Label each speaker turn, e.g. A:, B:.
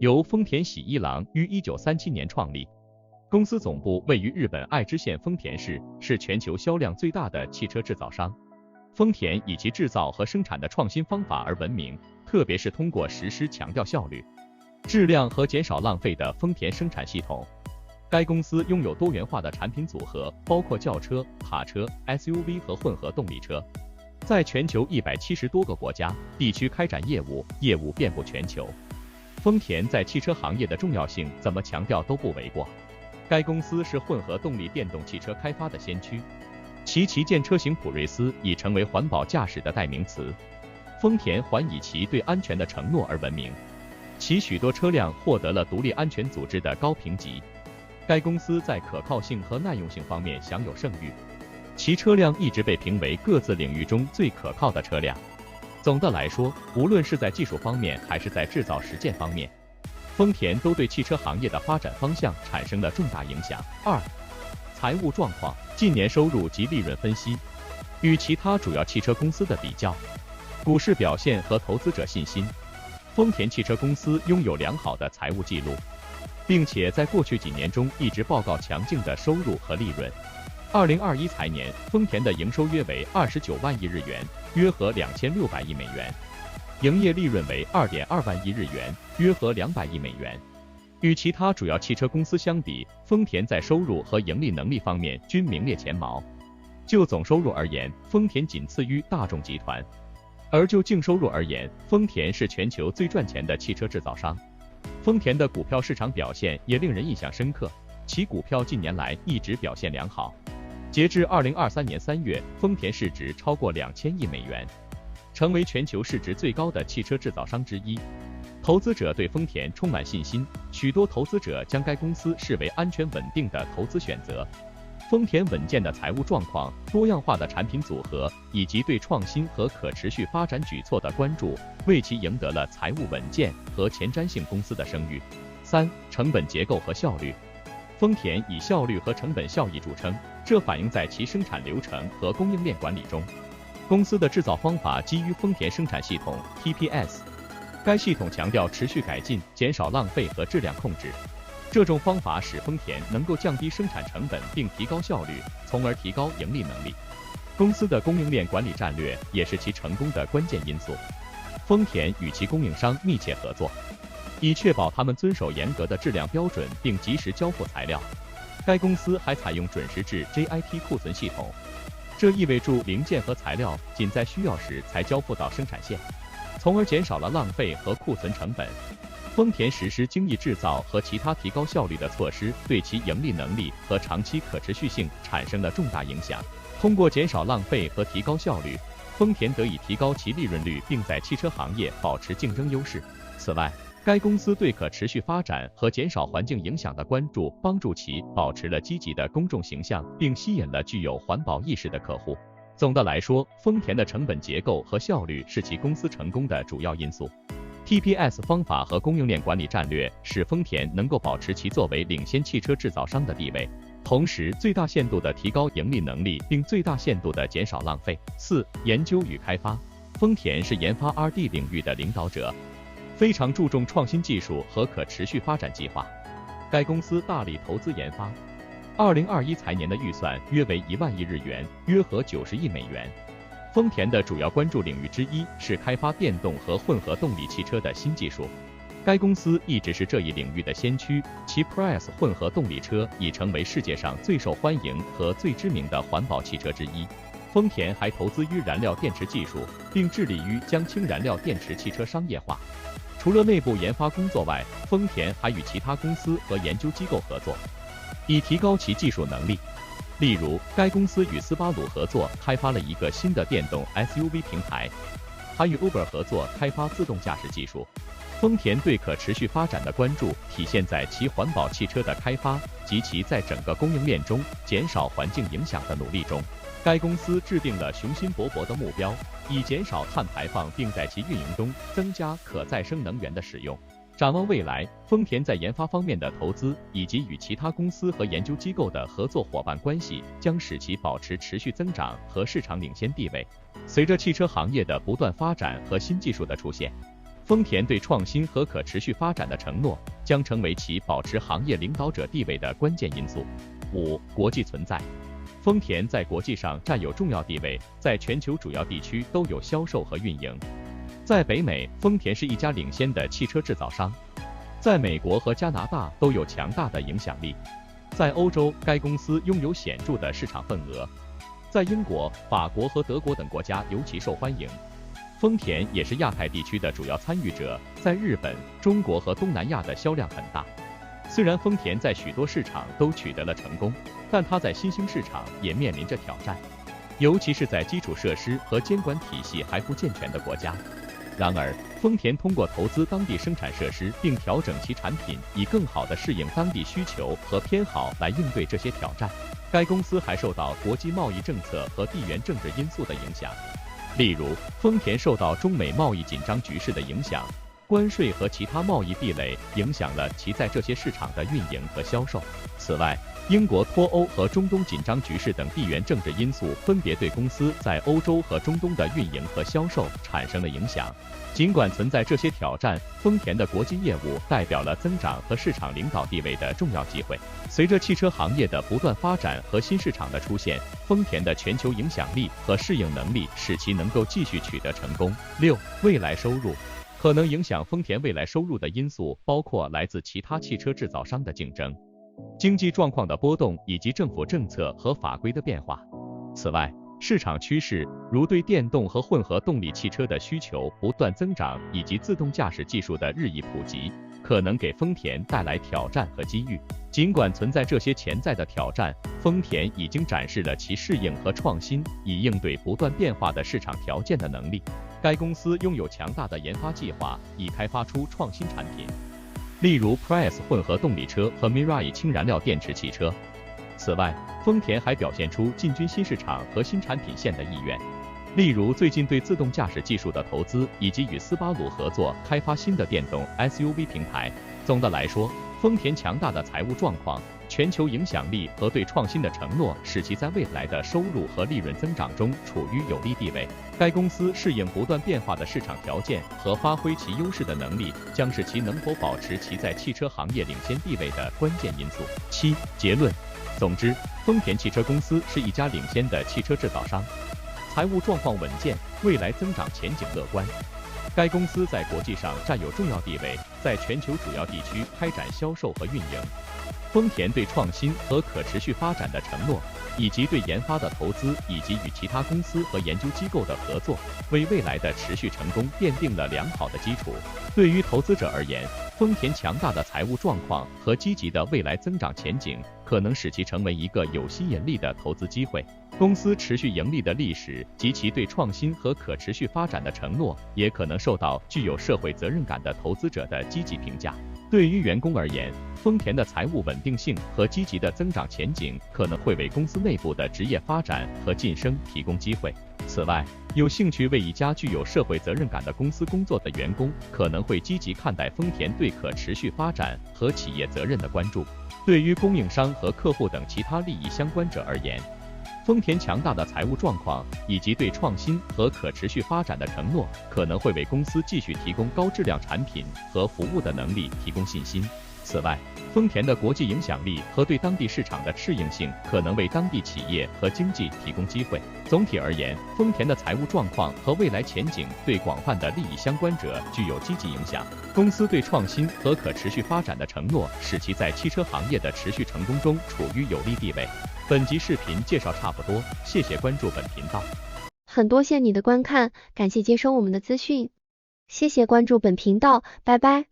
A: 由丰田喜一郎于1937年创立。公司总部位于日本爱知县丰田市，是全球销量最大的汽车制造商。丰田以其制造和生产的创新方法而闻名，特别是通过实施强调效率、质量和减少浪费的丰田生产系统。该公司拥有多元化的产品组合，包括轿车、卡车、SUV 和混合动力车，在全球170多个国家、地区开展业务，业务遍布全球。丰田在汽车行业的重要性怎么强调都不为过。该公司是混合动力电动汽车开发的先驱，其旗舰车型普锐斯已成为环保驾驶的代名词。丰田还以其对安全的承诺而闻名，其许多车辆获得了独立安全组织的高评级。该公司在可靠性和耐用性方面享有盛誉，其车辆一直被评为各自领域中最可靠的车辆。总的来说，无论是在技术方面还是在制造实践方面，丰田都对汽车行业的发展方向产生了重大影响。2、财务状况、近年收入及利润分析。与其他主要汽车公司的比较，股市表现和投资者信心。丰田汽车公司拥有良好的财务记录，并且在过去几年中一直报告强劲的收入和利润。2021财年，丰田的营收约为29万亿日元，约合2600亿美元，营业利润为2.2万亿日元，约合200亿美元。与其他主要汽车公司相比，丰田在收入和盈利能力方面均名列前茅。就总收入而言，丰田仅次于大众集团，而就净收入而言，丰田是全球最赚钱的汽车制造商。丰田的股票市场表现也令人印象深刻，其股票近年来一直表现良好。截至2023年3月，丰田市值超过2000亿美元，成为全球市值最高的汽车制造商之一。投资者对丰田充满信心，许多投资者将该公司视为安全稳定的投资选择。丰田稳健的财务状况、多样化的产品组合以及对创新和可持续发展举措的关注，为其赢得了财务稳健和前瞻性公司的声誉。3、成本结构和效率。丰田以效率和成本效益著称，这反映在其生产流程和供应链管理中。公司的制造方法基于丰田生产系统 TPS， 该系统强调持续改进、减少浪费和质量控制。这种方法使丰田能够降低生产成本并提高效率，从而提高盈利能力。公司的供应链管理战略也是其成功的关键因素。丰田与其供应商密切合作，以确保他们遵守严格的质量标准并及时交付材料。该公司还采用准时制 JIT 库存系统，这意味着零件和材料仅在需要时才交付到生产线，从而减少了浪费和库存成本。丰田实施精益制造和其他提高效率的措施，对其盈利能力和长期可持续性产生了重大影响。通过减少浪费和提高效率，丰田得以提高其利润率，并在汽车行业保持竞争优势。此外，该公司对可持续发展和减少环境影响的关注，帮助其保持了积极的公众形象，并吸引了具有环保意识的客户。总的来说，丰田的成本结构和效率是其公司成功的主要因素。TPS 方法和供应链管理战略使丰田能够保持其作为领先汽车制造商的地位，同时最大限度地提高盈利能力，并最大限度地减少浪费。4、研究与开发。丰田是研发 R&D 领域的领导者，非常注重创新技术和可持续发展计划。该公司大力投资研发，2021财年的预算约为1万亿日元，约合90亿美元。丰田的主要关注领域之一是开发电动和混合动力汽车的新技术。该公司一直是这一领域的先驱，其 Prius 混合动力车已成为世界上最受欢迎和最知名的环保汽车之一。丰田还投资于燃料电池技术，并致力于将氢燃料电池汽车商业化。除了内部研发工作外，丰田还与其他公司和研究机构合作，以提高其技术能力。例如，该公司与斯巴鲁合作开发了一个新的电动 SUV 平台，还与 Uber 合作开发自动驾驶技术。丰田对可持续发展的关注体现在其环保汽车的开发及其在整个供应链中减少环境影响的努力中。该公司制定了雄心勃勃的目标，以减少碳排放，并在其运营中增加可再生能源的使用。展望未来，丰田在研发方面的投资以及与其他公司和研究机构的合作伙伴关系，将使其保持持续增长和市场领先地位。随着汽车行业的不断发展和新技术的出现，丰田对创新和可持续发展的承诺，将成为其保持行业领导者地位的关键因素。5、国际存在。丰田在国际上占有重要地位，在全球主要地区都有销售和运营。在北美，丰田是一家领先的汽车制造商，在美国和加拿大都有强大的影响力。在欧洲，该公司拥有显著的市场份额，在英国、法国和德国等国家尤其受欢迎。丰田也是亚太地区的主要参与者，在日本、中国和东南亚的销量很大。虽然丰田在许多市场都取得了成功，但它在新兴市场也面临着挑战，尤其是在基础设施和监管体系还不健全的国家。然而，丰田通过投资当地生产设施并调整其产品，以更好地适应当地需求和偏好来应对这些挑战。该公司还受到国际贸易政策和地缘政治因素的影响，例如，丰田受到中美贸易紧张局势的影响，关税和其他贸易壁垒影响了其在这些市场的运营和销售。此外，英国脱欧和中东紧张局势等地缘政治因素分别对公司在欧洲和中东的运营和销售产生了影响。尽管存在这些挑战，丰田的国际业务代表了增长和市场领导地位的重要机会。随着汽车行业的不断发展和新市场的出现，丰田的全球影响力和适应能力使其能够继续取得成功。6、未来收入。可能影响丰田未来收入的因素包括来自其他汽车制造商的竞争、经济状况的波动以及政府政策和法规的变化。此外，市场趋势如对电动和混合动力汽车的需求不断增长，以及自动驾驶技术的日益普及，可能给丰田带来挑战和机遇。尽管存在这些潜在的挑战，丰田已经展示了其适应和创新，以应对不断变化的市场条件的能力。该公司拥有强大的研发计划，以开发出创新产品，例如 Prius 混合动力车和 Mirai 氢燃料电池汽车。此外，丰田还表现出进军新市场和新产品线的意愿，例如最近对自动驾驶技术的投资，以及与斯巴鲁合作开发新的电动 SUV 平台。总的来说，丰田强大的财务状况、全球影响力和对创新的承诺，使其在未来的收入和利润增长中处于有利地位。该公司适应不断变化的市场条件和发挥其优势的能力，将是其能否保持其在汽车行业领先地位的关键因素。7、结论。总之，丰田汽车公司是一家领先的汽车制造商，财务状况稳健，未来增长前景乐观。该公司在国际上占有重要地位，在全球主要地区开展销售和运营。丰田对创新和可持续发展的承诺，以及对研发的投资以及与其他公司和研究机构的合作，为未来的持续成功奠定了良好的基础。对于投资者而言，丰田强大的财务状况和积极的未来增长前景，可能使其成为一个有吸引力的投资机会。公司持续盈利的历史及其对创新和可持续发展的承诺，也可能受到具有社会责任感的投资者的积极评价。对于员工而言，丰田的财务稳定性和积极的增长前景可能会为公司内部的职业发展和晋升提供机会。此外，有兴趣为一家具有社会责任感的公司工作的员工，可能会积极看待丰田对可持续发展和企业责任的关注。对于供应商和客户等其他利益相关者而言，丰田强大的财务状况以及对创新和可持续发展的承诺，可能会为公司继续提供高质量产品和服务的能力提供信心。此外，丰田的国际影响力和对当地市场的适应性，可能为当地企业和经济提供机会。总体而言，丰田的财务状况和未来前景对广泛的利益相关者具有积极影响。公司对创新和可持续发展的承诺，使其在汽车行业的持续成功中处于有利地位。本集视频介绍差不多，谢谢关注本频道。
B: 很多谢你的观看，感谢接收我们的资讯，谢谢关注本频道，拜拜。